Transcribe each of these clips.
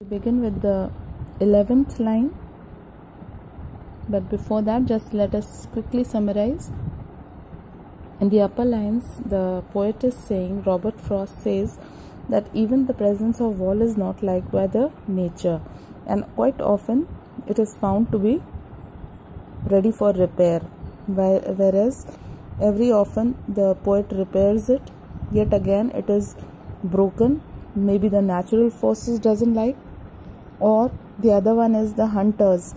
We begin with the 11th line, but before that just let us quickly summarize. In the upper lines, the poet is saying, Robert Frost says that even the presence of wall is not liked by the nature, and quite often it is found to be ready for repair, whereas every often the poet repairs it, yet again it is broken. Maybe the natural forces doesn't like, or the other one is the hunters.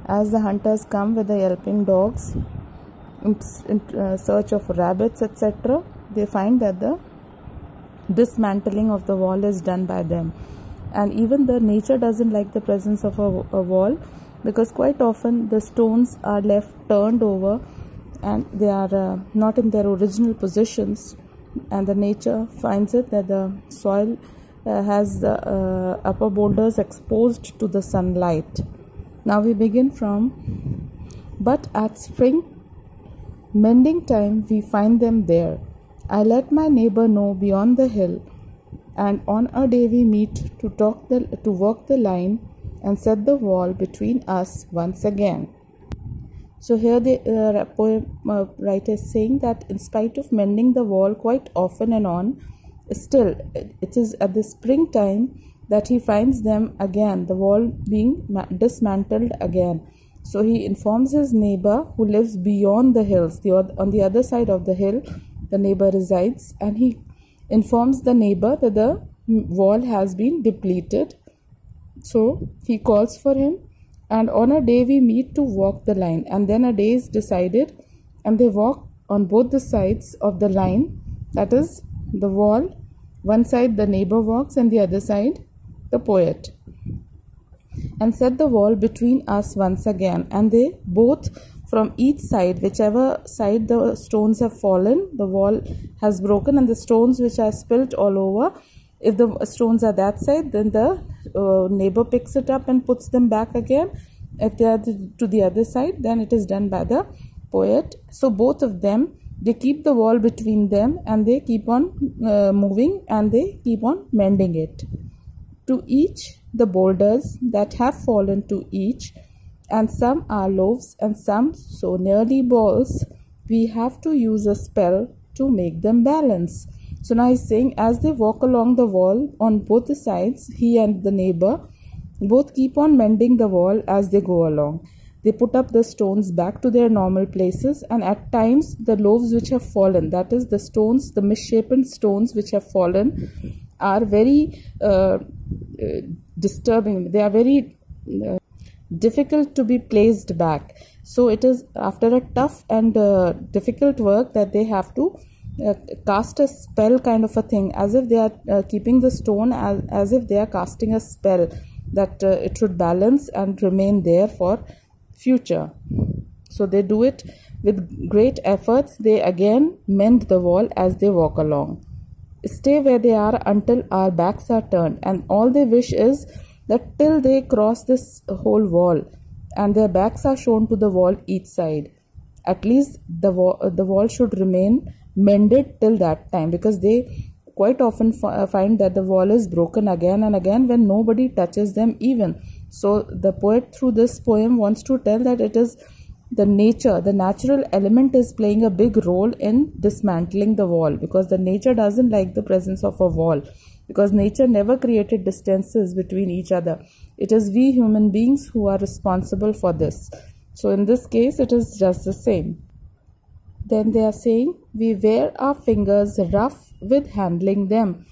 As the hunters come with the yelping dogs in search of rabbits, etc., they find that the dismantling of the wall is done by them. And even the nature doesn't like the presence of a wall, because quite often the stones are left turned over and they are not in their original positions, and the nature finds it that the soil has the upper boulders exposed to the sunlight. Now we begin from, but at spring mending time we find them there. I let my neighbor know beyond the hill, and on a day we meet to walk the line and set the wall between us once again. So here the poem writer is saying that in spite of mending the wall quite often and on, still it is at the springtime that he finds them again, the wall being dismantled again. So he informs his neighbor who lives beyond the hills, on the other side of the hill the neighbor resides, and he informs the neighbor that the wall has been depleted. So he calls for him, and on a day we meet to walk the line, and then a day is decided and they walk on both the sides of the line, that is the wall. One side the neighbor walks and the other side the poet, and set the wall between us once again. And they both from each side, whichever side the stones have fallen, the wall has broken, and the stones which are spilt all over, if the stones are that side, then the neighbor picks it up and puts them back again. If they are to the other side, then it is done by the poet. So both of them, they keep the wall between them, and they keep on moving, and they keep on mending it. To each the boulders that have fallen to each, and some are loaves and some so nearly balls, we have to use a spell to make them balance. So now he's saying, as they walk along the wall on both the sides, he and the neighbor both keep on mending the wall as they go along. They put up the stones back to their normal places, and at times the loaves which have fallen, that is the stones, the misshapen stones which have fallen, are very disturbing. They are very difficult to be placed back. So it is after a tough and difficult work that they have to cast a spell kind of a thing, as if they are keeping the stone as if they are casting a spell that it should balance and remain there for future. So they do it with great efforts. They again mend the wall as they walk along. Stay where they are until our backs are turned, and all they wish is that till they cross this whole wall and their backs are shown to the wall each side, at least the wall should remain mended till that time, because they quite often find that the wall is broken again and again when nobody touches them even. So the poet through this poem wants to tell that it is the nature, the natural element is playing a big role in dismantling the wall, because the nature doesn't like the presence of a wall, because nature never created distances between each other. It is we human beings who are responsible for this. So in this case it is just the same. Then they are saying, we wear our fingers rough with handling them.